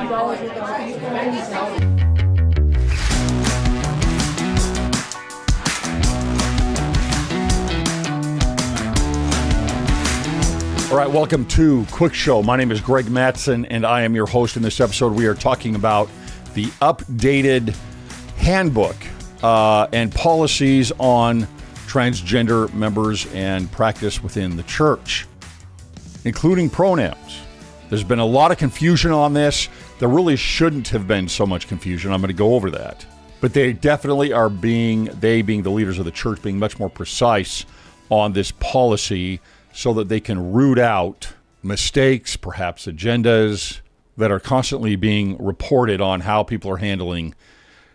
All right, welcome to Cwic Show. My name is Greg Mattson, and I am your host. In this episode, we are talking about the updated handbook and policies on transgender members and practice within the church, including pronouns. There's been a lot of confusion on this. There really shouldn't have been so much confusion. I'm going to go over that. But they definitely are being the leaders of the church, being much more precise on this policy so that they can root out mistakes, perhaps agendas that are constantly being reported on how people are handling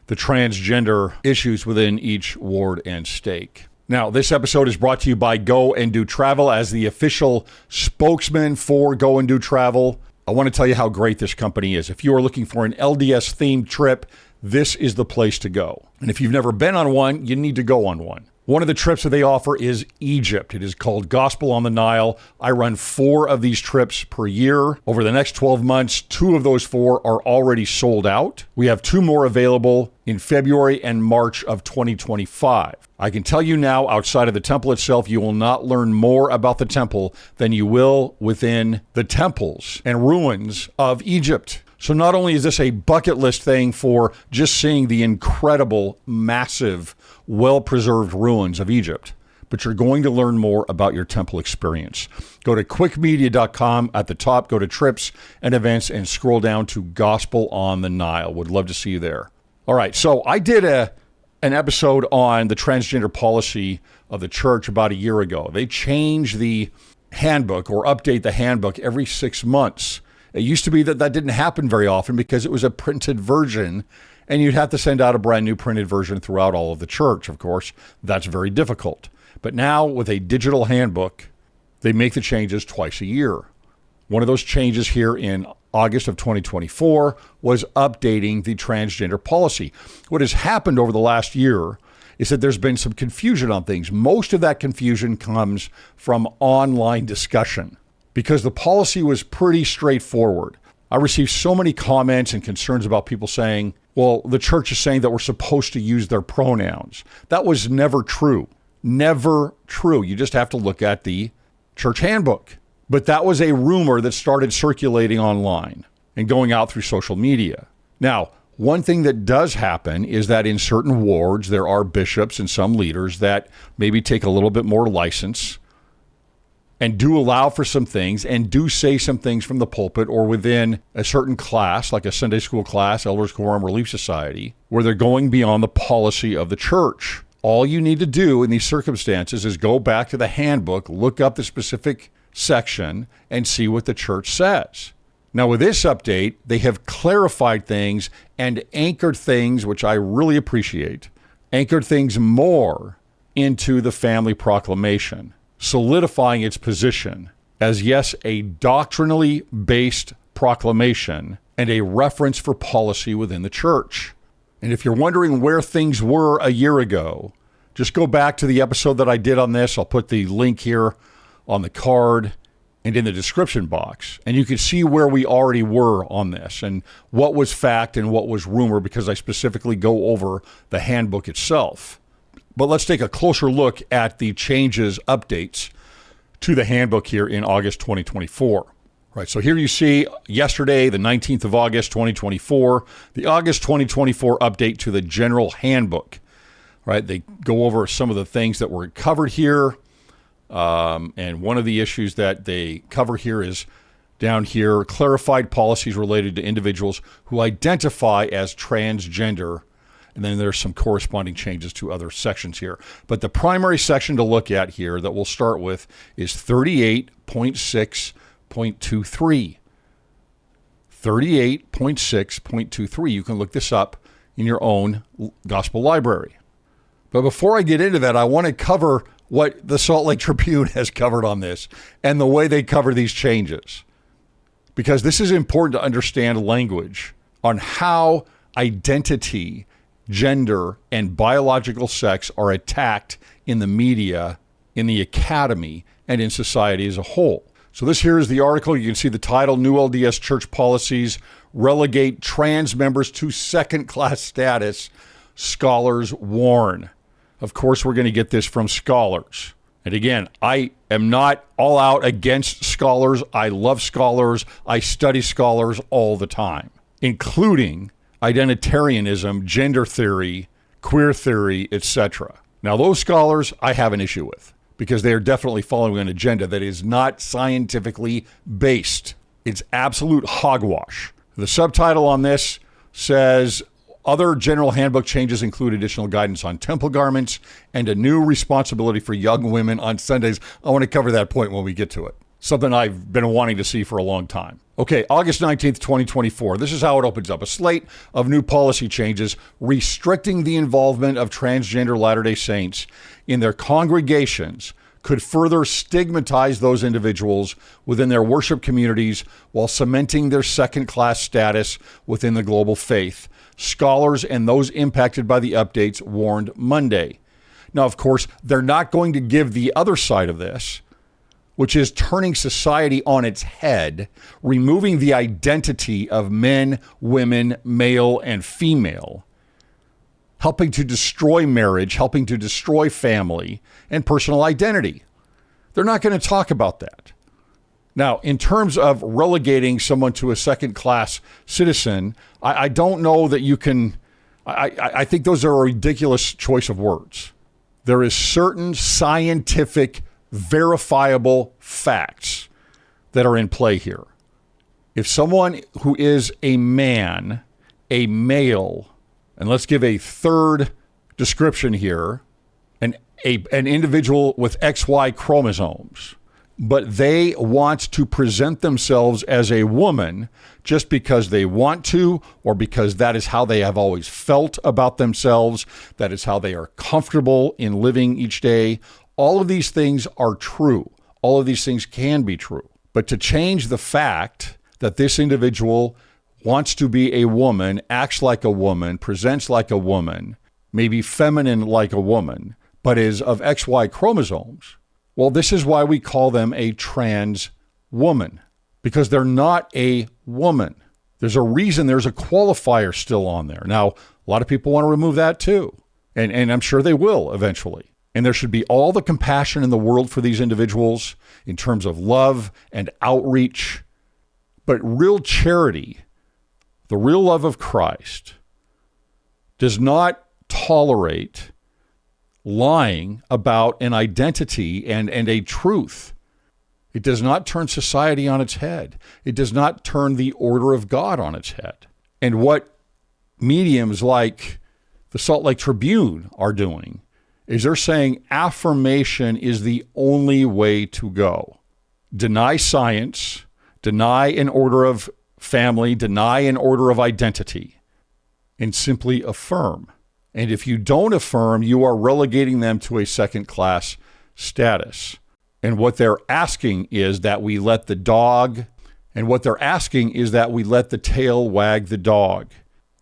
the transgender issues within each ward and stake. Now, this episode is brought to you by Go and Do Travel. As the official spokesman for Go and Do Travel, I want to tell you how great this company is. If you are looking for an LDS themed trip, this is the place to go. And if you've never been on one, you need to go on one. One of the trips that they offer is Egypt. It is called Gospel on the Nile. I run 4 of these trips per year. Over the next 12 months, 2 of those 4 are already sold out. We have 2 more available in February and March of 2025. I can tell you now, outside of the temple itself, you will not learn more about the temple than you will within the temples and ruins of Egypt. So not only is this a bucket list thing for just seeing the incredible, massive, well-preserved ruins of Egypt, but you're going to learn more about your temple experience. Go to QuicMedia.com. At the top, go to trips and events and scroll down to Gospel on the Nile. Would love to see you there. All right, so I did an episode on the transgender policy of the church about a year ago. They change the handbook or update the handbook every 6 months. It used to be that didn't happen very often because it was a printed version, and you'd have to send out a brand new printed version throughout all of the church. Of course, that's very difficult. But now with a digital handbook, they make the changes twice a year. One of those changes here in August of 2024 was updating the transgender policy. What has happened over the last year is that there's been some confusion on things. Most of that confusion comes from online discussion because the policy was pretty straightforward. I received so many comments and concerns about people saying, well, the church is saying that we're supposed to use their pronouns. That was never true. Never true. You just have to look at the church handbook. But that was a rumor that started circulating online and going out through social media. Now, one thing that does happen is that in certain wards, there are bishops and some leaders that maybe take a little bit more license and do allow for some things and do say some things from the pulpit or within a certain class, like a Sunday school class, Elders Quorum, Relief Society, where they're going beyond the policy of the church. All you need to do in these circumstances is go back to the handbook, look up the specific section, and see what the church says. Now, with this update, they have clarified things and anchored things, which I really appreciate, anchored things more into the family proclamation, solidifying its position as, yes, a doctrinally based proclamation and a reference for policy within the church. And if you're wondering where things were a year ago, just go back to the episode that I did on this. I'll put the link here on the card and in the description box. And you can see where we already were on this and what was fact and what was rumor, because I specifically go over the handbook itself. But let's take a closer look at the changes, updates to the handbook here in August 2024. Right, so here you see yesterday, the 19th of August 2024, the August 2024 update to the general handbook. Right, they go over some of the things that were covered here. And one of the issues that they cover here is down here, clarified policies related to individuals who identify as transgender. And then there's some corresponding changes to other sections here. But the primary section to look at here that we'll start with is 38.6.23. 38.6.23. You can look this up in your own gospel library. But before I get into that, I want to cover what the Salt Lake Tribune has covered on this and the way they cover these changes. Because this is important to understand language on how identity, gender, and biological sex are attacked in the media, in the academy, and in society as a whole. So this here is the article. You can see the title, New LDS Church Policies Relegate Trans Members to Second-Class Status, Scholars Warn. Of course, we're going to get this from scholars. And again, I am not all out against scholars. I love scholars. I study scholars all the time, including identitarianism, gender theory, queer theory, etc. Now, those scholars I have an issue with, because they are definitely following an agenda that is not scientifically based. It's absolute hogwash. The subtitle on this says, other general handbook changes include additional guidance on temple garments and a new responsibility for young women on Sundays. I want to cover that point when we get to it. Something I've been wanting to see for a long time. Okay, August 19th, 2024. This is how it opens up. A slate of new policy changes restricting the involvement of transgender Latter-day Saints in their congregations could further stigmatize those individuals within their worship communities while cementing their second-class status within the global faith. Scholars and those impacted by the updates warned Monday. Now, of course, they're not going to give the other side of this, which is turning society on its head, removing the identity of men, women, male, and female, helping to destroy marriage, helping to destroy family and personal identity. They're not going to talk about that. Now, in terms of relegating someone to a second-class citizen, I don't know that you can, I think those are a ridiculous choice of words. There is certain scientific, verifiable facts that are in play here. If someone who is a man, a male, and let's give a third description here, an individual with XY chromosomes, but they want to present themselves as a woman just because they want to, or because that is how they have always felt about themselves, that is how they are comfortable in living each day. All of these things are true. All of these things can be true. But to change the fact that this individual wants to be a woman, acts like a woman, presents like a woman, maybe feminine like a woman, but is of XY chromosomes, well, this is why we call them a trans woman, because they're not a woman. There's a reason there's a qualifier still on there. Now, a lot of people want to remove that too, and I'm sure they will eventually. And there should be all the compassion in the world for these individuals in terms of love and outreach. But real charity, the real love of Christ, does not tolerate lying about an identity and a truth. It does not turn society on its head. It does not turn the order of God on its head. And what mediums like the Salt Lake Tribune are doing is they're saying affirmation is the only way to go. Deny science, deny an order of family, deny an order of identity, and simply affirm. And if you don't affirm, you are relegating them to a second-class status. And what they're asking is that we let the tail wag the dog.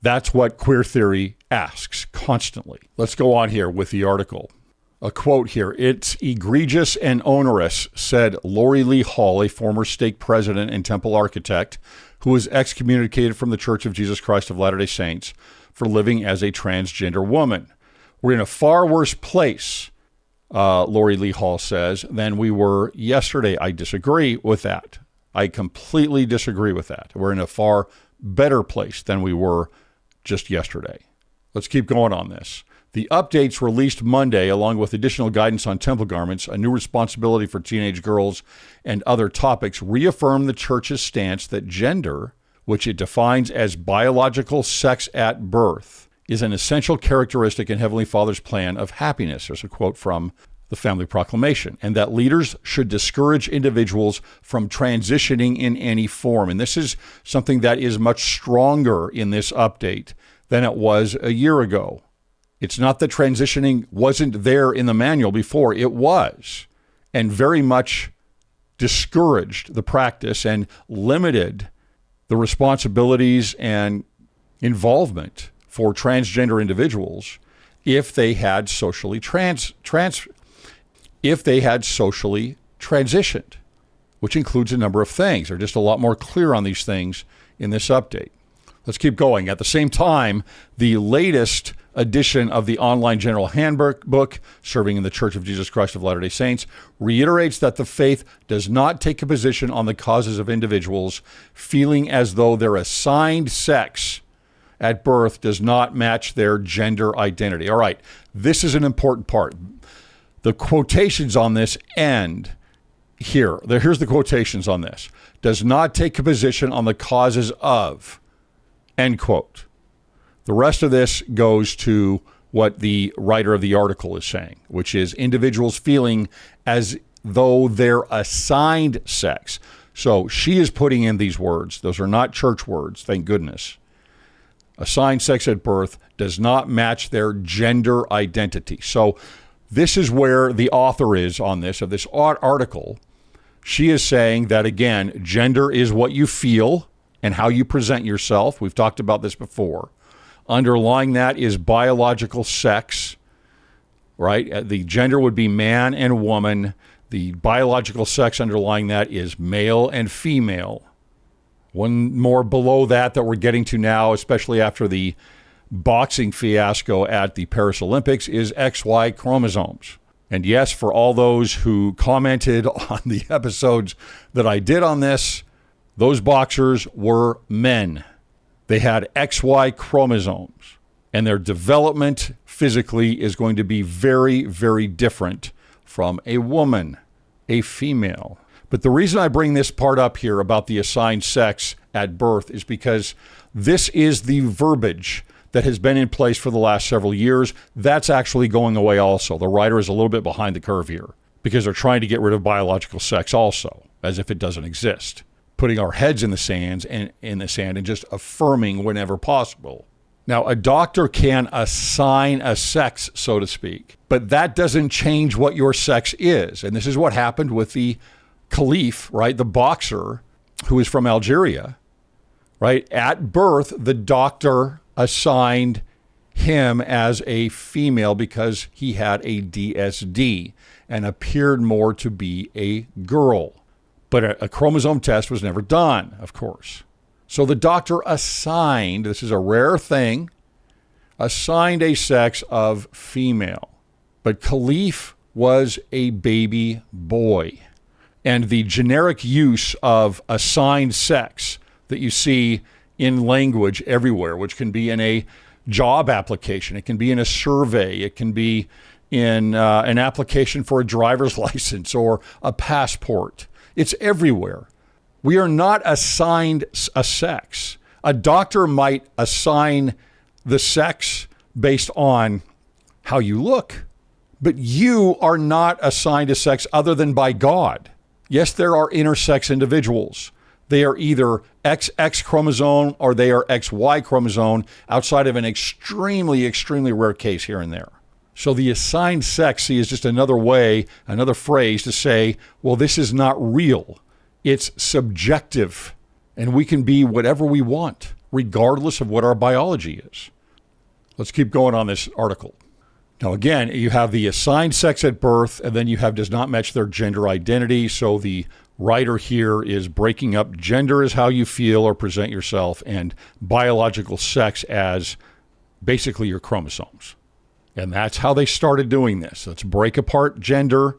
That's what queer theory asks constantly. Let's go on here with the article. A quote here. It's egregious and onerous, said Lori Lee Hall, a former stake president and temple architect who was excommunicated from the Church of Jesus Christ of Latter-day Saints for living as a transgender woman. We're in a far worse place, Lori Lee Hall says, than we were yesterday. I disagree with that. I completely disagree with that. We're in a far better place than we were just yesterday. Let's keep going on this. The updates released Monday, along with additional guidance on temple garments, a new responsibility for teenage girls, and other topics, reaffirm the church's stance that gender, which it defines as biological sex at birth, is an essential characteristic in Heavenly Father's plan of happiness. There's a quote from the Family Proclamation, and that leaders should discourage individuals from transitioning in any form. And this is something that is much stronger in this update than it was a year ago. It's not that transitioning wasn't there in the manual before. It was, and very much discouraged the practice and limited the responsibilities and involvement for transgender individuals if they had socially transitioned. which includes a number of things. They're just a lot more clear on these things in this update. Let's keep going. At the same time, the latest edition of the online general handbook, Serving in the Church of Jesus Christ of Latter-day Saints, reiterates that the faith does not take a position on the causes of individuals feeling as though their assigned sex at birth does not match their gender identity. All right, this is an important part. The quotations on this end here. Here's the quotations on this. Does not take a position on the causes of, end quote. The rest of this goes to what the writer of the article is saying, which is individuals feeling as though their assigned sex. So she is putting in these words. Those are not church words, thank goodness. Assigned sex at birth does not match their gender identity. So this is where the author is on this, of this article. She is saying that, again, gender is what you feel and how you present yourself. We've talked about this before. Underlying that is biological sex, right? The gender would be man and woman. The biological sex underlying that is male and female. One more below that we're getting to now, especially after the boxing fiasco at the Paris Olympics, is XY chromosomes. And yes, for all those who commented on the episodes that I did on this, those boxers were men. They had XY chromosomes, and their development physically is going to be very, very different from a woman, a female. But the reason I bring this part up here about the assigned sex at birth is because this is the verbiage that has been in place for the last several years. That's actually going away also. The writer is a little bit behind the curve here because they're trying to get rid of biological sex also, as if it doesn't exist. Putting our heads in the sand and just affirming whenever possible. Now, a doctor can assign a sex, so to speak, but that doesn't change what your sex is. And this is what happened with the Caliph, right? The boxer who is from Algeria, right? At birth, the doctor assigned him as a female because he had a DSD and appeared more to be a girl. But a chromosome test was never done, of course. So the doctor assigned, this is a rare thing, assigned a sex of female. But Caliph was a baby boy. And the generic use of assigned sex that you see in language everywhere, which can be in a job application, it can be in a survey, it can be in an application for a driver's license or a passport. It's everywhere. We are not assigned a sex. A doctor might assign the sex based on how you look, but you are not assigned a sex other than by God. Yes, there are intersex individuals. They are either XX chromosome or they are XY chromosome outside of an extremely, extremely rare case here and there. So the assigned sex is just another way, another phrase to say, well, this is not real. It's subjective, and we can be whatever we want, regardless of what our biology is. Let's keep going on this article. Now, again, you have the assigned sex at birth, and then you have does not match their gender identity. So the writer here is breaking up gender as how you feel or present yourself, and biological sex as basically your chromosomes. And that's how they started doing this. Let's break apart gender,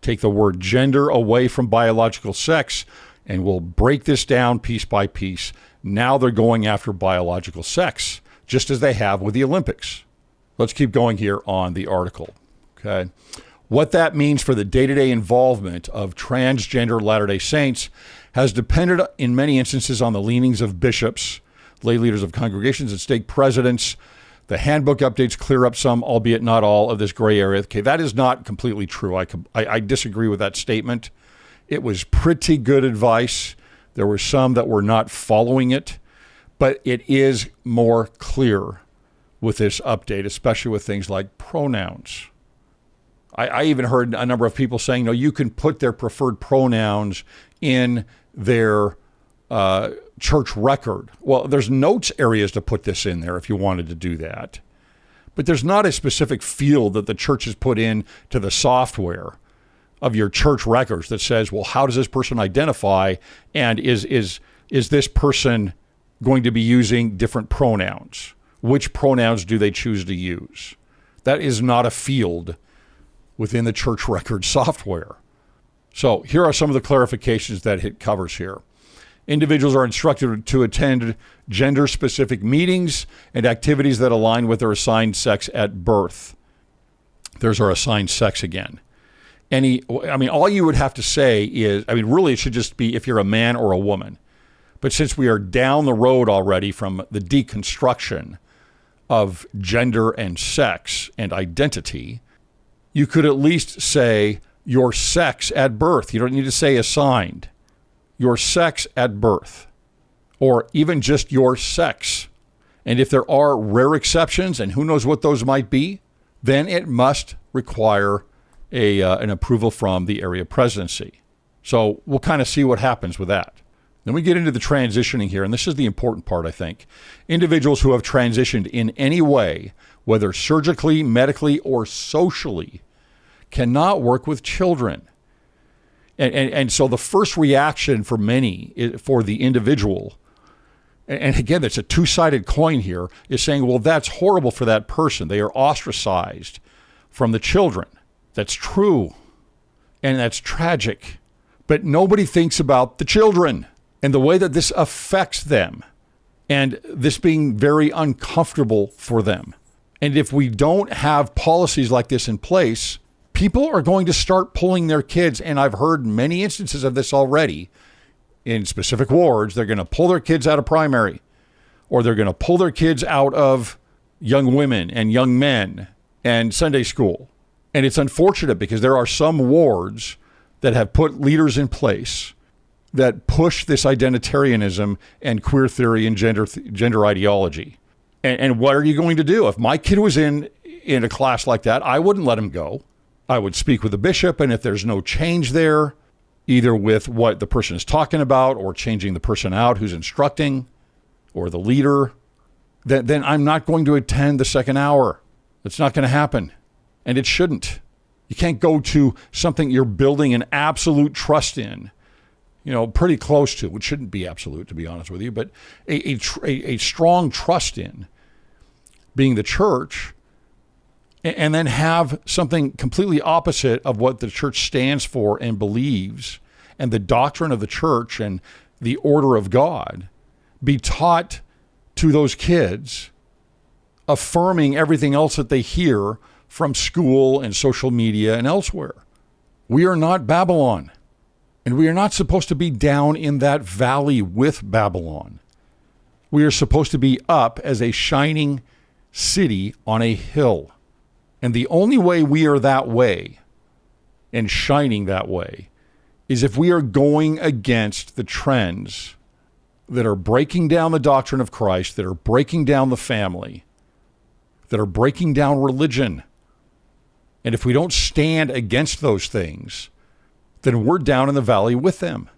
take the word gender away from biological sex, and we'll break this down piece by piece. Now they're going after biological sex, just as they have with the Olympics. Let's keep going here on the article. Okay. What that means for the day-to-day involvement of transgender Latter-day Saints has depended in many instances on the leanings of bishops, lay leaders of congregations, and stake presidents. The handbook updates clear up some, albeit not all, of this gray area. Okay, that is not completely true. I disagree with that statement. It was pretty good advice. There were some that were not following it, but it is more clear with this update, especially with things like pronouns. I even heard a number of people saying, no, you can put their preferred pronouns in their church record. Well, there's notes areas to put this in there if you wanted to do that. But there's not a specific field that the church has put in to the software of your church records that says, well, how does this person identify? And is this person going to be using different pronouns? Which pronouns do they choose to use? That is not a field within the church record software. So here are some of the clarifications that it covers here. Individuals are instructed to attend gender-specific meetings and activities that align with their assigned sex at birth. There's our assigned sex again. All you would have to say is, really it should just be if you're a man or a woman. But since we are down the road already from the deconstruction of gender and sex and identity, you could at least say your sex at birth. You don't need to say assigned. Your sex at birth, or even just your sex. And if there are rare exceptions, and who knows what those might be, then it must require an approval from the area presidency. So we'll kind of see what happens with that. Then we get into the transitioning here, and this is the important part, I think. Individuals who have transitioned in any way, whether surgically, medically, or socially, cannot work with children. And so the first reaction for many, for the individual, and again, it's a two-sided coin here, is saying, well, that's horrible for that person. They are ostracized from the children. That's true, and that's tragic. But nobody thinks about the children and the way that this affects them, and this being very uncomfortable for them. And if we don't have policies like this in place, people are going to start pulling their kids, and I've heard many instances of this already in specific wards. They're going to pull their kids out of primary, or they're going to pull their kids out of young women and young men and Sunday school. And it's unfortunate because there are some wards that have put leaders in place that push this identitarianism and queer theory and gender ideology. And what are you going to do? If my kid was in a class like that, I wouldn't let him go. I would speak with the bishop, and if there's no change there, either with what the person is talking about or changing the person out who's instructing or the leader, then I'm not going to attend the second hour. It's not going to happen, and it shouldn't. You can't go to something you're building an absolute trust in, pretty close to, which shouldn't be absolute, to be honest with you, but a strong trust in being the church, and then have something completely opposite of what the church stands for and believes, and the doctrine of the church and the order of God be taught to those kids, affirming everything else that they hear from school and social media and elsewhere. We are not Babylon, and we are not supposed to be down in that valley with Babylon. We are supposed to be up as a shining city on a hill. And the only way we are that way and shining that way is if we are going against the trends that are breaking down the doctrine of Christ, that are breaking down the family, that are breaking down religion. And if we don't stand against those things, then we're down in the valley with them.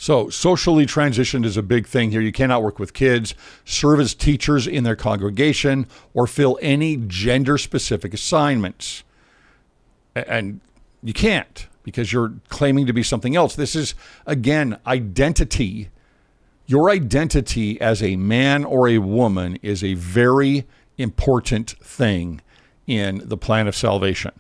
So socially transitioned is a big thing here. You cannot work with kids, serve as teachers in their congregation, or fill any gender-specific assignments. And you can't, because you're claiming to be something else. This is, again, identity. Your identity as a man or a woman is a very important thing in the plan of salvation.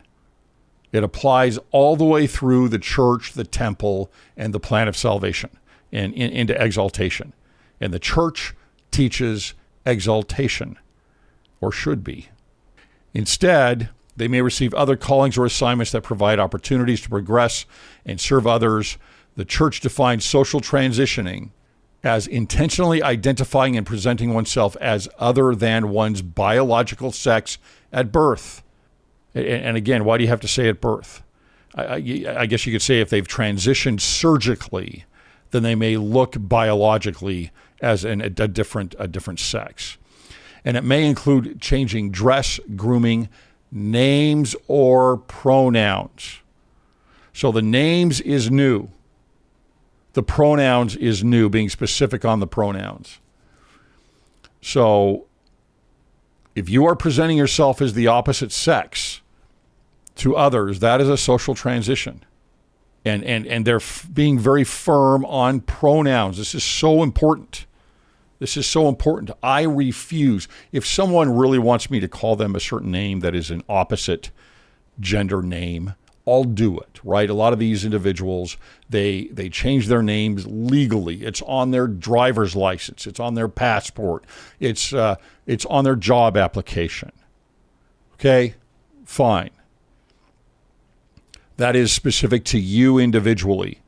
It applies all the way through the church, the temple, and the plan of salvation and into exaltation. And the church teaches exaltation, or should be. Instead, they may receive other callings or assignments that provide opportunities to progress and serve others. The church defines social transitioning as intentionally identifying and presenting oneself as other than one's biological sex at birth. And again, why do you have to say at birth? I guess you could say if they've transitioned surgically, then they may look biologically as a different sex. And it may include changing dress, grooming, names, or pronouns. So the names is new. The pronouns is new, being specific on the pronouns. So if you are presenting yourself as the opposite sex to others, that is a social transition. and they're being very firm on pronouns. This is so important. This is so important. I refuse. If someone really wants me to call them a certain name that is an opposite gender name, I'll do it, right? A lot of these individuals, they change their names legally. It's on their driver's license. It's on their passport. It's on their job application. Okay, fine. That is specific to you individually,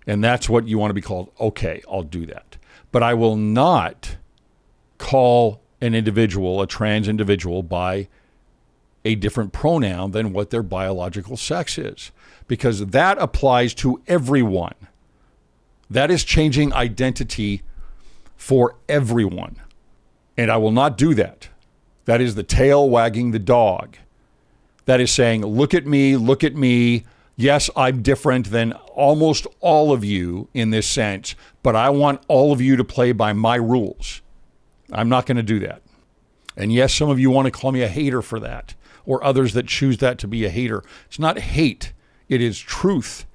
and that's what you want to be called. Okay, I'll do that. But I will not call an individual, a trans individual, by a different pronoun than what their biological sex is, because that applies to everyone. That is changing identity for everyone, and I will not do that. That is the tail wagging the dog. That is saying, look at me, look at me. Yes, I'm different than almost all of you in this sense, but I want all of you to play by my rules. I'm not going to do that. And yes, some of you want to call me a hater for that, or others that choose that to be a hater. It's not hate. It is truth.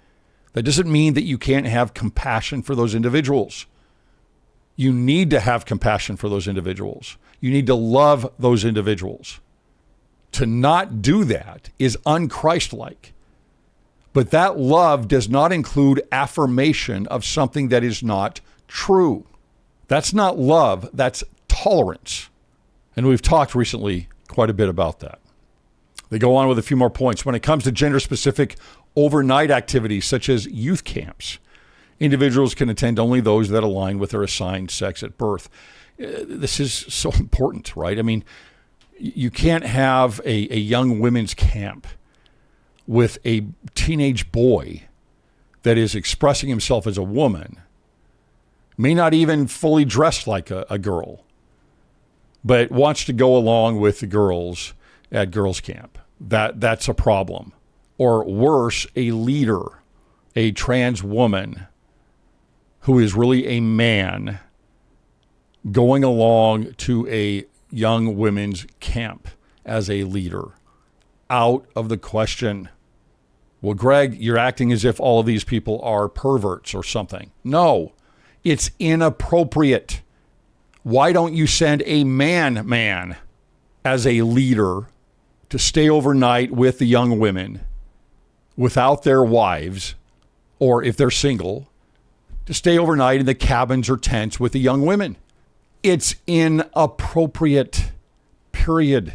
That doesn't mean that you can't have compassion for those individuals. You need to have compassion for those individuals. You need to love those individuals. To not do that is un-Christ-like. But that love does not include affirmation of something that is not true. That's not love, that's tolerance. And we've talked recently quite a bit about that. They go on with a few more points. When it comes to gender-specific overnight activities such as youth camps, individuals can attend only those that align with their assigned sex at birth. This is so important, right? I mean, you can't have a young women's camp with a teenage boy that is expressing himself as a woman, may not even fully dressed like a girl, but wants to go along with the girls at girls' camp. That's a problem. Or worse, a leader, a trans woman who is really a man going along to a young women's camp as a leader. Out of the question. Well, Greg, you're acting as if all of these people are perverts or something. No, it's inappropriate. Why don't you send a man as a leader to stay overnight with the young women without their wives, or if they're single, to stay overnight in the cabins or tents with the young women? It's inappropriate, period.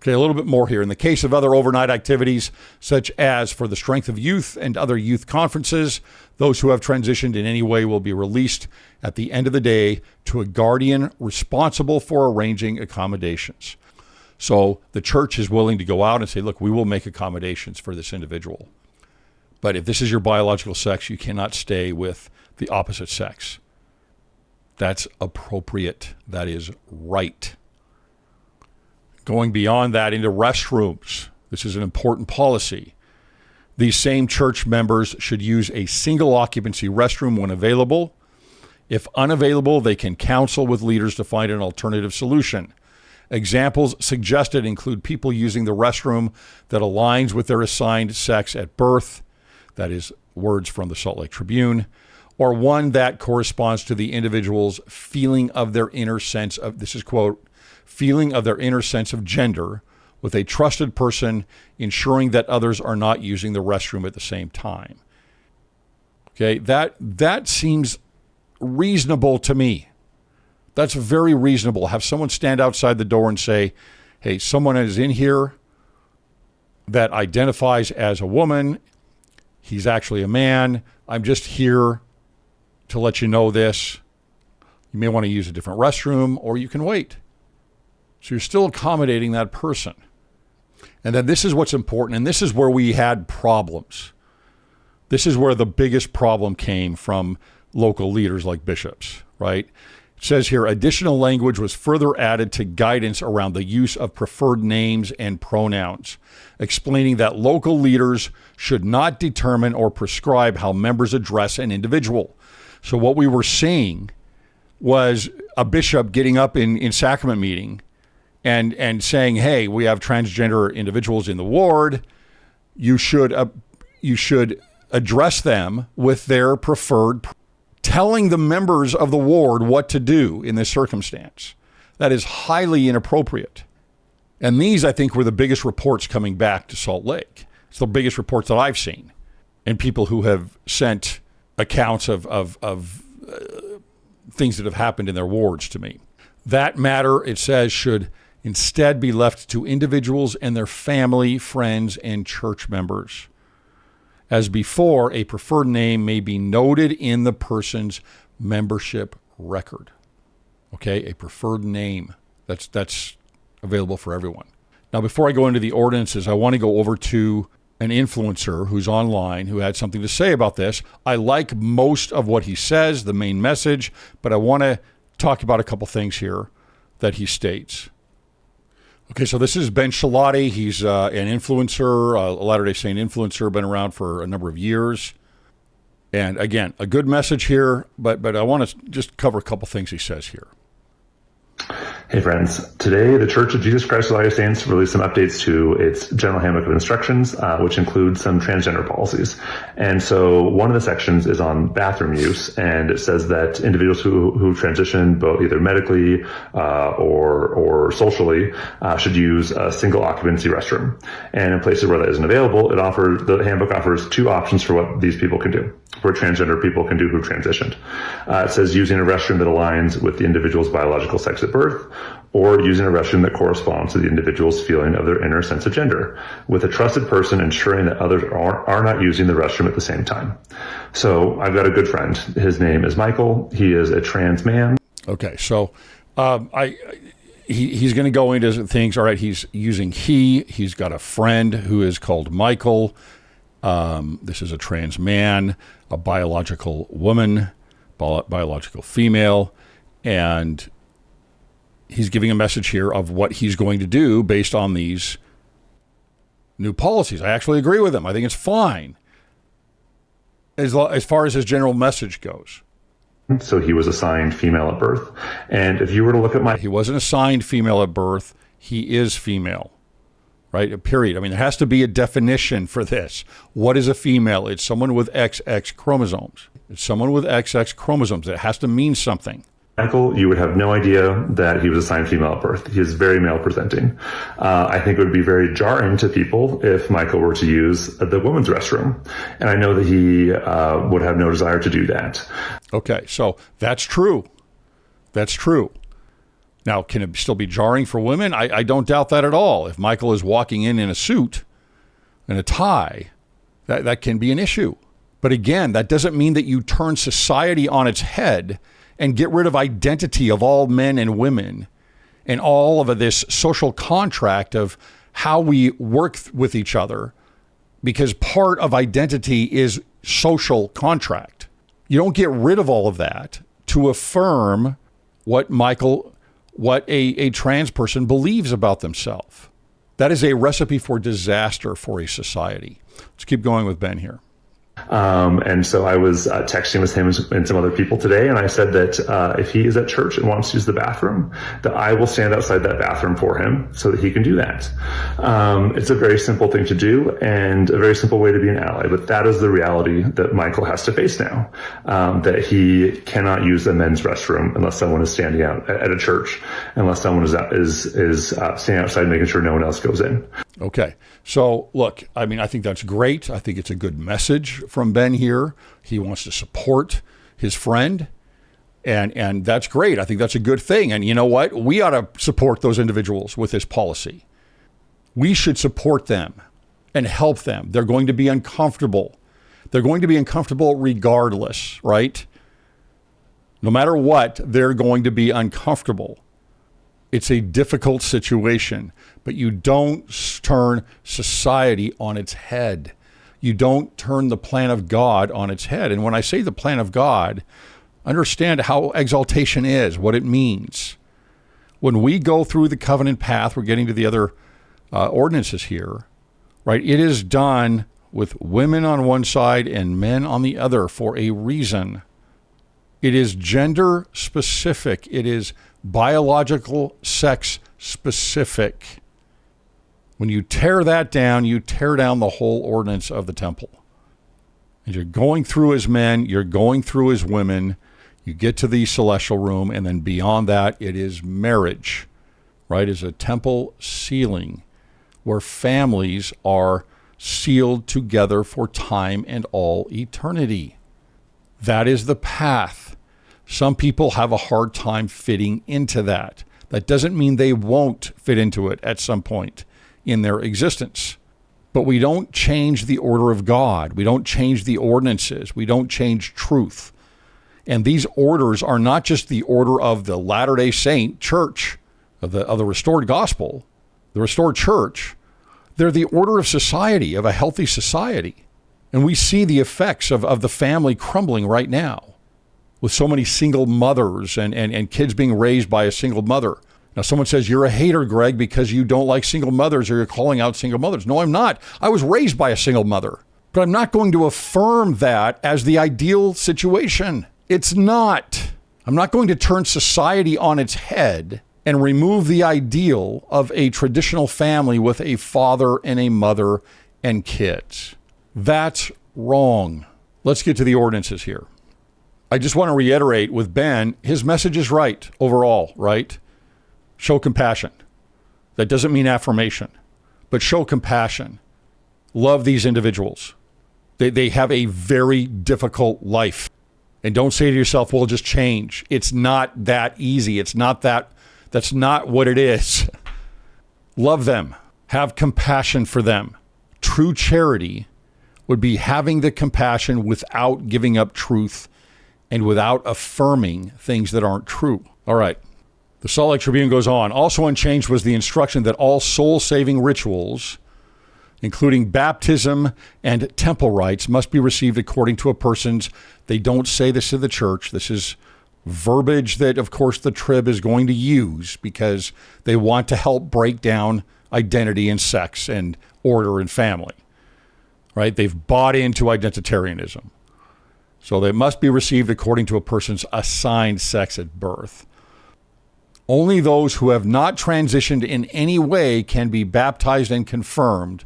Okay, a little bit more here. In the case of other overnight activities, such as for the Strength of Youth and other youth conferences, those who have transitioned in any way will be released at the end of the day to a guardian responsible for arranging accommodations. So the church is willing to go out and say, look, we will make accommodations for this individual. But if this is your biological sex, you cannot stay with the opposite sex. That's appropriate. That is right. Going beyond that into restrooms. This is an important policy. These same church members should use a single occupancy restroom when available. If unavailable, they can counsel with leaders to find an alternative solution. Examples suggested include people using the restroom that aligns with their assigned sex at birth. That is words from the Salt Lake Tribune. Or one that corresponds to the individual's feeling of their inner sense of, this is quote, feeling of their inner sense of gender, with a trusted person ensuring that others are not using the restroom at the same time. Okay, that seems reasonable to me. That's very reasonable. Have someone stand outside the door and say, hey, someone is in here that identifies as a woman. He's actually a man. I'm just here to let you know this. You may want to use a different restroom, or you can wait. So you're still accommodating that person. And then this is what's important, and this is where we had problems. This is where the biggest problem came from local leaders like bishops, right? It says here, additional language was further added to guidance around the use of preferred names and pronouns, explaining that local leaders should not determine or prescribe how members address an individual. So what we were seeing was a bishop getting up in sacrament meeting and saying, hey, we have transgender individuals in the ward. You should address them with their preferred, telling the members of the ward what to do in this circumstance. That is highly inappropriate. And these, I think, were the biggest reports coming back to Salt Lake. It's the biggest reports that I've seen. And people who have sent accounts of things that have happened in their wards to me. That matter, it says, should instead be left to individuals and their family, friends, and church members. As before, a preferred name may be noted in the person's membership record. Okay, a preferred name. That's available for everyone. Now, before I go into the ordinances, I want to go over to an influencer who's online who had something to say about this. I like most of what he says, the main message, but I want to talk about a couple things here that he states. Okay, so this is Ben Shalati. He's an influencer, a Latter-day Saint influencer, been around for a number of years. And again, a good message here, but I want to just cover a couple things he says here. Hey friends, today the Church of Jesus Christ of Latter-day Saints released some updates to its General Handbook of Instructions, which includes some transgender policies. And so one of the sections is on bathroom use, and it says that individuals who transition both either medically or socially should use a single occupancy restroom. And in places where that isn't available, the handbook offers two options for what these people can do, what transgender people can do who transitioned. It says using a restroom that aligns with the individual's biological sex at birth, or using a restroom that corresponds to the individual's feeling of their inner sense of gender, with a trusted person ensuring that others are not using the restroom at the same time. So I've got a good friend. His name is Michael. He is a trans man. Okay, so he's going to go into things. All right, he's using he. He's got a friend who is called Michael. This is a trans man, a biological woman, biological female, and he's giving a message here of what he's going to do based on these new policies. I actually agree with him. I think it's fine as far as his general message goes. So he was assigned female at birth. And if you were to look at He wasn't assigned female at birth. He is female, right? Period. I mean, there has to be a definition for this. What is a female? It's someone with XX chromosomes. It's someone with XX chromosomes. It has to mean something. Michael, you would have no idea that he was assigned female at birth. He is very male presenting. I think it would be very jarring to people if Michael were to use the women's restroom. And I know that he would have no desire to do that. Okay, so that's true. That's true. Now, can it still be jarring for women? I don't doubt that at all. If Michael is walking in a suit and a tie, that can be an issue. But again, that doesn't mean that you turn society on its head and get rid of identity of all men and women and all of this social contract of how we work with each other, because part of identity is social contract. You don't get rid of all of that to affirm what a trans person believes about themselves. That is a recipe for disaster for a society. Let's keep going with Ben here. And so I was texting with him and some other people today, and I said that if he is at church and wants to use the bathroom, that I will stand outside that bathroom for him so that he can do that. It's a very simple thing to do and a very simple way to be an ally, but that is the reality that Michael has to face now, that he cannot use the men's restroom unless someone is standing out at a church, unless someone is standing outside making sure no one else goes in. Okay. So look, I mean, I think that's great. I think it's a good message from Ben here. He wants to support his friend, and that's great. I think that's a good thing. And you know what? We ought to support those individuals with this policy. We should support them and help them. They're going to be uncomfortable. They're going to be uncomfortable regardless, right? No matter what, they're going to be uncomfortable. It's a difficult situation, but you don't turn society on its head. You don't turn the plan of God on its head. And when I say the plan of God, understand how exaltation is, what it means. When we go through the covenant path, we're getting to the other ordinances here, right? It is done with women on one side and men on the other for a reason. It is gender specific. It is biological sex specific. When you tear that down, you tear down the whole ordinance of the temple. And you're going through as men, you're going through as women, you get to the celestial room, and then beyond that, it is marriage, right? It's a temple sealing where families are sealed together for time and all eternity. That is the path. Some people have a hard time fitting into that. That doesn't mean they won't fit into it at some point in their existence. But we don't change the order of God. We don't change the ordinances. We don't change truth. And these orders are not just the order of the Latter-day Saint church, of the restored gospel, the restored church. They're the order of society, of a healthy society. And we see the effects of the family crumbling right now with so many single mothers and kids being raised by a single mother. Now, someone says, you're a hater, Greg, because you don't like single mothers or you're calling out single mothers. No, I'm not. I was raised by a single mother. But I'm not going to affirm that as the ideal situation. It's not. I'm not going to turn society on its head and remove the ideal of a traditional family with a father and a mother and kids. That's wrong. Let's get to the ordinances here. I just want to reiterate with Ben, his message is right overall, right? Show compassion. That doesn't mean affirmation, but show compassion. Love these individuals. They have a very difficult life. And don't say to yourself, well, just change. It's not that easy. It's not that. That's not what it is. Love them. Have compassion for them. True charity would be having the compassion without giving up truth and without affirming things that aren't true. All right. The Salt Lake Tribune goes on. Also unchanged was the instruction that all soul-saving rituals, including baptism and temple rites, must be received according to a person's. They don't say this to the church. This is verbiage that, of course, the Trib is going to use because they want to help break down identity and sex and order and family, right? They've bought into identitarianism. So they must be received according to a person's assigned sex at birth. Only those who have not transitioned in any way can be baptized and confirmed,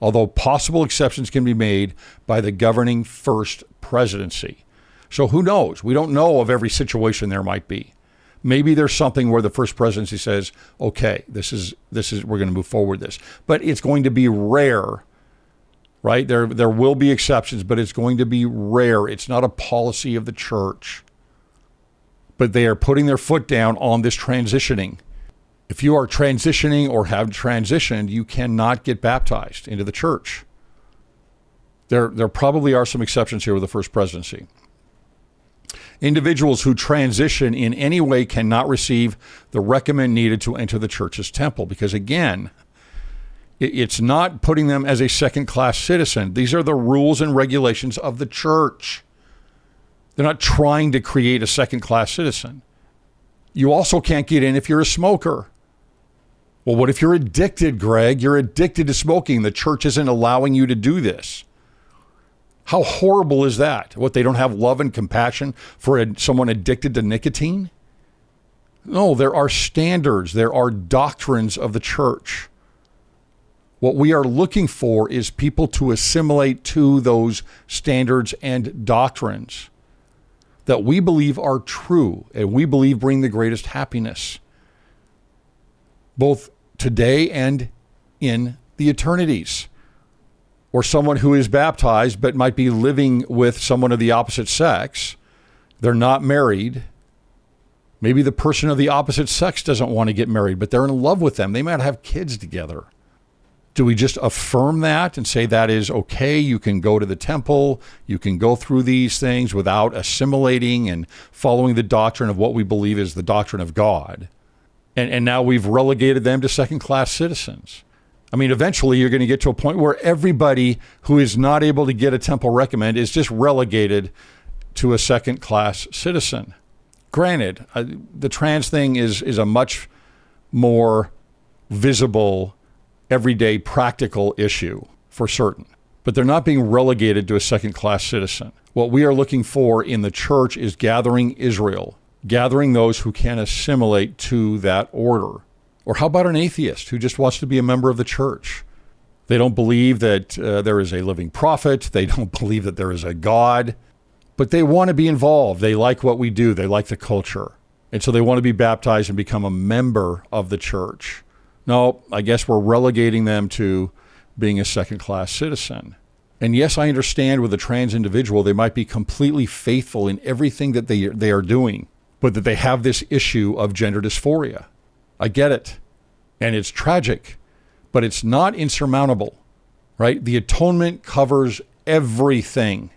although possible exceptions can be made by the governing first presidency. So who knows? We don't know of every situation there might be. Maybe there's something where the first presidency says, okay, this is we're going to move forward this. But it's going to be rare, right? There will be exceptions, but it's going to be rare. It's not a policy of the church. But they are putting their foot down on this transitioning. If you are transitioning or have transitioned, you cannot get baptized into the church. There probably are some exceptions here with the first presidency. Individuals who transition in any way cannot receive the recommend needed to enter the church's temple because, again, it's not putting them as a second-class citizen. These are the rules and regulations of the church. They're not trying to create a second-class citizen. You also can't get in if you're a smoker. Well, what if you're addicted, Greg? You're addicted to smoking. The church isn't allowing you to do this. How horrible is that? What, they don't have love and compassion for someone addicted to nicotine? No, there are standards. There are doctrines of the church. What we are looking for is people to assimilate to those standards and doctrines that we believe are true and we believe bring the greatest happiness, both today and in the eternities. Or someone who is baptized but might be living with someone of the opposite sex. They're not married. Maybe the person of the opposite sex doesn't want to get married, but they're in love with them. They might have kids together. Do we just affirm that and say that is okay? You can go to the temple. You can go through these things without assimilating and following the doctrine of what we believe is the doctrine of God. And now we've relegated them to second-class citizens. I mean, eventually you're going to get to a point where everybody who is not able to get a temple recommend is just relegated to a second-class citizen. Granted, the trans thing is a much more visible, everyday, practical issue for certain. But they're not being relegated to a second-class citizen. What we are looking for in the church is gathering Israel, gathering those who can assimilate to that order. Or how about an atheist who just wants to be a member of the church? They don't believe that there is a living prophet. They don't believe that there is a God. But they want to be involved. They like what we do. They like the culture. And so they want to be baptized and become a member of the church. No, I guess we're relegating them to being a second-class citizen. And yes, I understand with a trans individual, they might be completely faithful in everything that they are doing, but that they have this issue of gender dysphoria. I get it. And it's tragic, but it's not insurmountable, right? The atonement covers everything.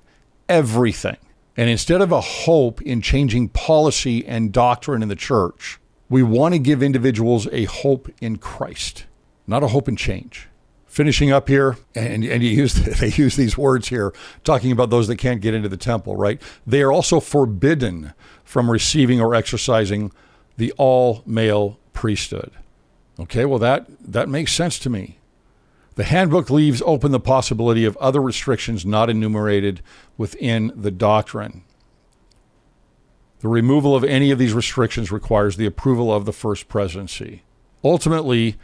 And instead of a hope in changing policy and doctrine in the church, we want to give individuals a hope in Christ, not a hope in change. Finishing up here, and they use these words here, talking about those that can't get into the temple, right? They are also forbidden from receiving or exercising the all-male priesthood. Okay, well, that makes sense to me. The handbook leaves open the possibility of other restrictions not enumerated within the doctrine. The removal of any of these restrictions requires the approval of the First Presidency. Ultimately,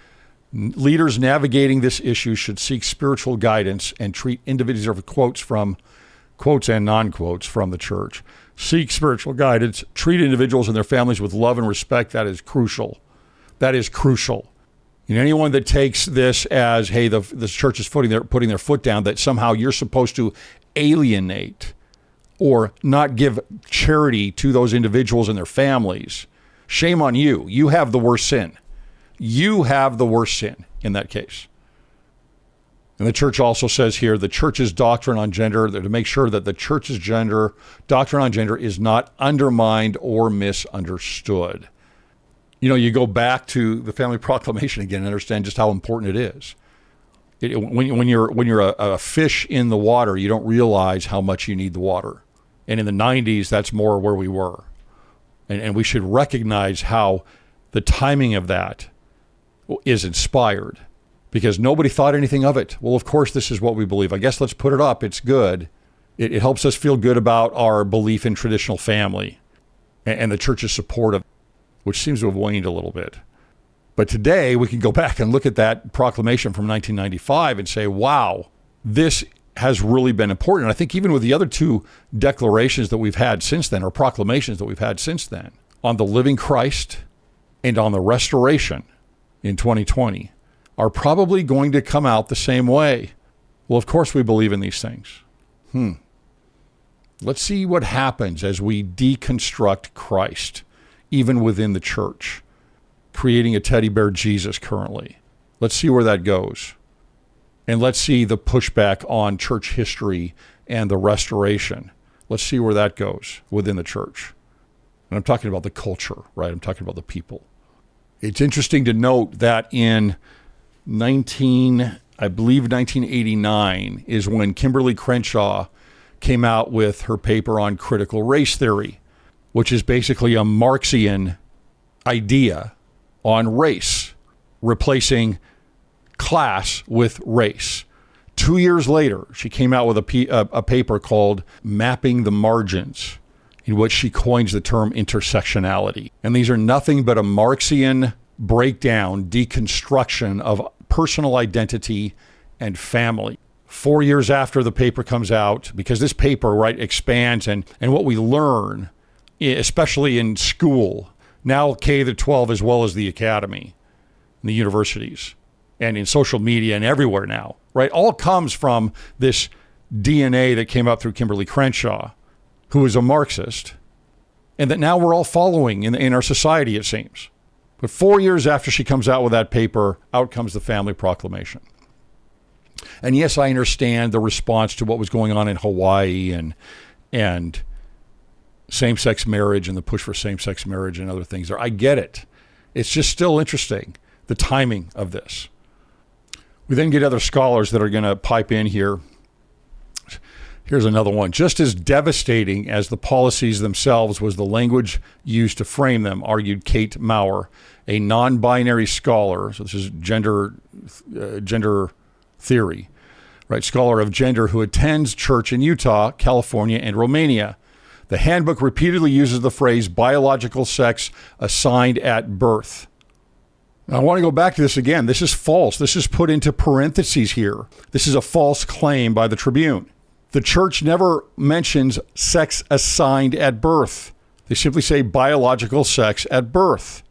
leaders navigating this issue should seek spiritual guidance and treat individuals, quotes and non-quotes from the church. Seek spiritual guidance, treat individuals and their families with love and respect. That is crucial. And anyone that takes this as, hey, the church is putting their foot down, that somehow you're supposed to alienate or not give charity to those individuals and their families, shame on you. You have the worst sin. You have the worst sin in that case. And the church also says here, the church's doctrine on gender, to make sure that the church's doctrine on gender is not undermined or misunderstood. You know, you go back to the Family Proclamation again and understand just how important it is. When you're a fish in the water, you don't realize how much you need the water. And in the 90s, that's more where we were. And we should recognize how the timing of that is inspired, because nobody thought anything of it. Well, of course, this is what we believe. I guess let's put it up. It's good. It helps us feel good about our belief in traditional family and the church's support of it, which seems to have waned a little bit. But today, we can go back and look at that proclamation from 1995 and say, wow, this has really been important. And I think even with the other two declarations that we've had since then, or proclamations that we've had since then, on the living Christ and on the restoration in 2020, are probably going to come out the same way. Well, of course we believe in these things. Let's see what happens as we deconstruct Christ, even within the church, creating a teddy bear Jesus currently. Let's see where that goes. And let's see the pushback on church history and the restoration. Let's see where that goes within the church. And I'm talking about the culture, right? I'm talking about the people. It's interesting to note that in 1989 is when Kimberly Crenshaw came out with her paper on critical race theory, which is basically a Marxian idea on race, replacing class with race. 2 years later, she came out with a paper called Mapping the Margins, in which she coins the term intersectionality. And these are nothing but a Marxian breakdown, deconstruction of personal identity and family. 4 years after the paper comes out, because this paper, right, expands and what we learn, especially in school, now K-12 as well as the academy, the universities, and in social media and everywhere now, right, all comes from this DNA that came up through Kimberly Crenshaw, who is a Marxist, and that now we're all following in our society, it seems. But 4 years after she comes out with that paper, out comes the Family Proclamation. And yes, I understand the response to what was going on in Hawaii and same-sex marriage and the push for same-sex marriage and other things there. I get it. It's just still interesting, the timing of this. We then get other scholars that are going to pipe in here. Here's another one. Just as devastating as the policies themselves was the language used to frame them, argued Kate Maurer, a non-binary scholar. So this is gender theory, right? Scholar of gender who attends church in Utah, California, and Romania. The handbook repeatedly uses the phrase biological sex assigned at birth. I want to go back to this again. This is false. This is put into parentheses here. This is a false claim by the Tribune. The church never mentions sex assigned at birth. They simply say biological sex at birth.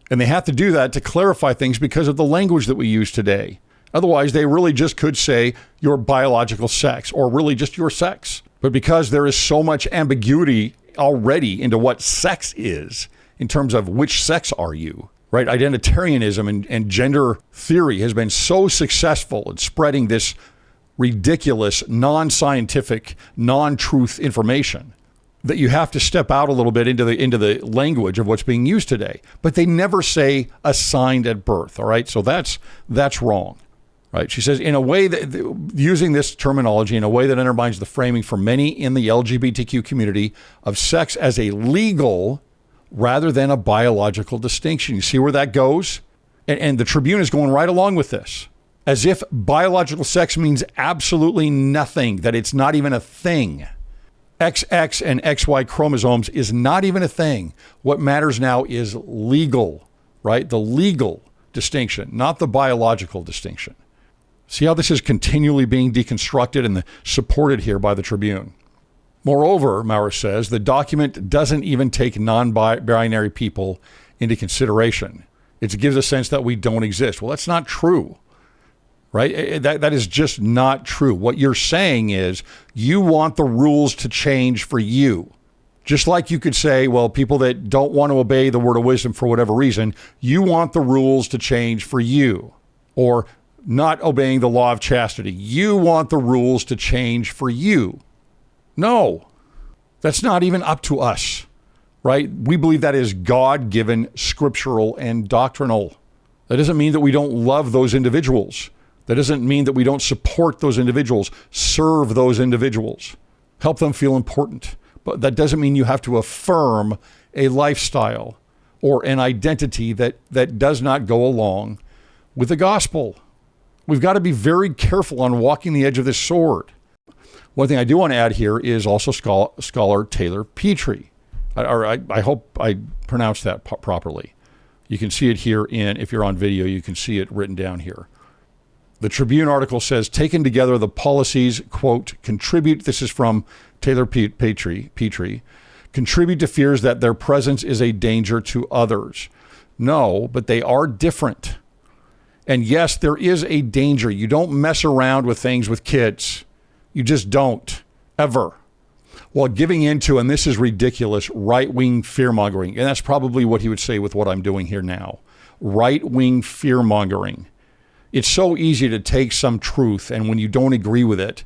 And they have to do that to clarify things because of the language that we use today. Otherwise, they really just could say your biological sex or really just your sex. But because there is so much ambiguity already into what sex is in terms of which sex are you, right? Identitarianism and gender theory has been so successful in spreading this ridiculous, non-scientific, non-truth information that you have to step out a little bit into the language of what's being used today. But they never say assigned at birth, all right? So that's wrong, right? She says, in a way that, using this terminology in a way that undermines the framing for many in the LGBTQ community of sex as a legal rather than a biological distinction. You see where that goes? And the Tribune is going right along with this, as if biological sex means absolutely nothing, that it's not even a thing. XX and XY chromosomes is not even a thing. What matters now is legal, right? The legal distinction, not the biological distinction. See how this is continually being deconstructed and supported here by the Tribune. Moreover, Maurer says, the document doesn't even take non-binary people into consideration. It gives a sense that we don't exist. Well, that's not true, right? That is just not true. What you're saying is you want the rules to change for you. Just like you could say, well, people that don't want to obey the word of wisdom for whatever reason, you want the rules to change for you. Or not obeying the law of chastity. You want the rules to change for you. No, that's not even up to us, right? We believe that is God-given, scriptural, and doctrinal. That doesn't mean that we don't love those individuals. That doesn't mean that we don't support those individuals, serve those individuals, help them feel important. But that doesn't mean you have to affirm a lifestyle or an identity that does not go along with the gospel. We've got to be very careful on walking the edge of this sword. One thing I do want to add here is also scholar Taylor Petrie. I hope I pronounced that properly. You can see it here if you're on video, you can see it written down here. The Tribune article says, taken together, the policies, quote, contribute, this is from Taylor Petrie, contribute to fears that their presence is a danger to others. No, but they are different. And yes, there is a danger. You don't mess around with things with kids. You just don't, ever. While giving into, and this is ridiculous, right-wing fear-mongering. And that's probably what he would say with what I'm doing here now. Right-wing fear-mongering. It's so easy to take some truth, and when you don't agree with it,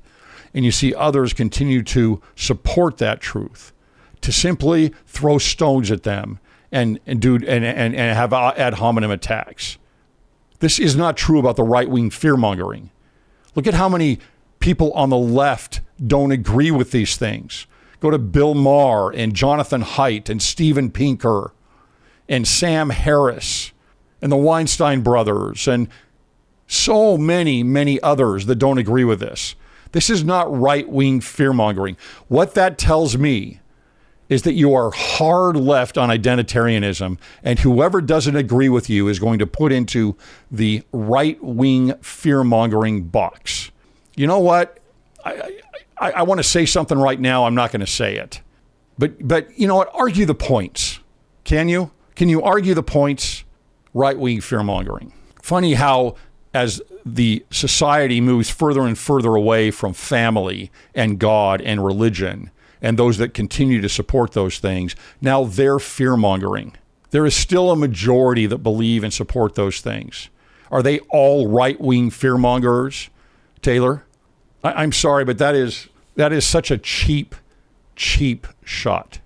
and you see others continue to support that truth, to simply throw stones at them and have ad hominem attacks. This is not true about the right-wing fear-mongering. Look at how many people on the left don't agree with these things. Go to Bill Maher and Jonathan Haidt and Steven Pinker and Sam Harris and the Weinstein brothers and so many, many others that don't agree with this. This is not right-wing fear-mongering. What that tells me is that you are hard left on identitarianism, and whoever doesn't agree with you is going to put into the right-wing fear-mongering box. You know what? I want to say something right now. I'm not going to say it. But you know what? Argue the points. Can you? Can you argue the points? Right-wing fear-mongering. Funny how as the society moves further and further away from family and God and religion and those that continue to support those things, now they're fear-mongering. There is still a majority that believe and support those things. Are they all right-wing fear-mongers, Taylor? I'm sorry, but that is such a cheap shot.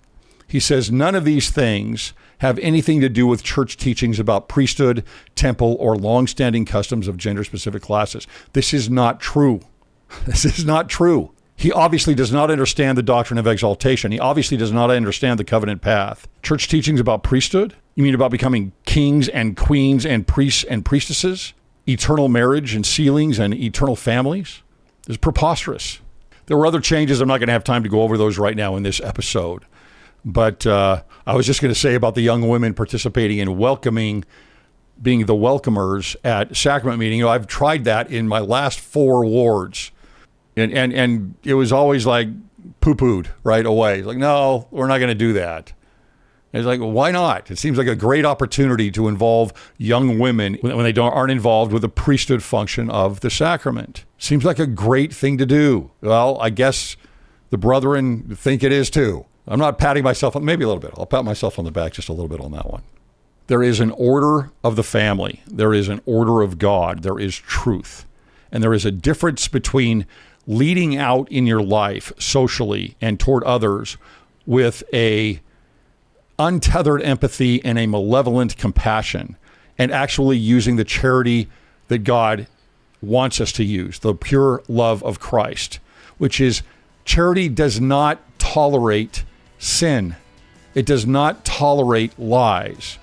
He says none of these things have anything to do with church teachings about priesthood, temple, or long-standing customs of gender-specific classes. This is not true. This is not true. He obviously does not understand the doctrine of exaltation. He obviously does not understand the covenant path. Church teachings about priesthood? You mean about becoming kings and queens and priests and priestesses? Eternal marriage and sealings and eternal families? It's preposterous. There were other changes. I'm not going to have time to go over those right now in this episode. But I was just going to say about the young women participating in welcoming being the welcomers at sacrament meeting. I've tried that in my last 4 wards, and it was always like poo-pooed right away. It's like, no, we're not going to do that. And it's like, well, why not? It seems like a great opportunity to involve young women when they aren't involved with the priesthood function of the sacrament. Seems like a great thing to do. Well, I guess the brethren think it is too. I'm not patting myself on, maybe a little bit. I'll pat myself on the back just a little bit on that one. There is an order of the family. There is an order of God. There is truth. And there is a difference between leading out in your life socially and toward others with a untethered empathy and a malevolent compassion, and actually using the charity that God wants us to use, the pure love of Christ, which is charity does not tolerate sin. It does not tolerate lies.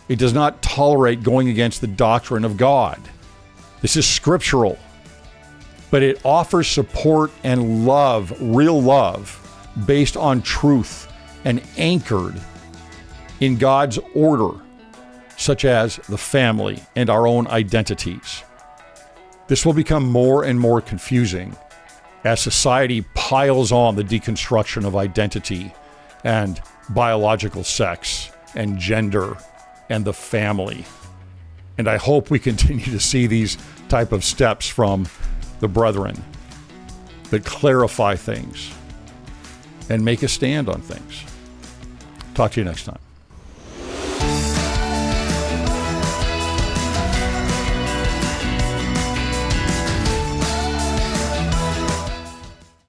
It does not tolerate going against the doctrine of God. This is scriptural, but it offers support and love, real love, based on truth and anchored in God's order, such as the family and our own identities. This will become more and more confusing as society piles on the deconstruction of identity and biological sex and gender and the family. And I hope we continue to see these type of steps from the brethren that clarify things and make a stand on things. Talk to you next time.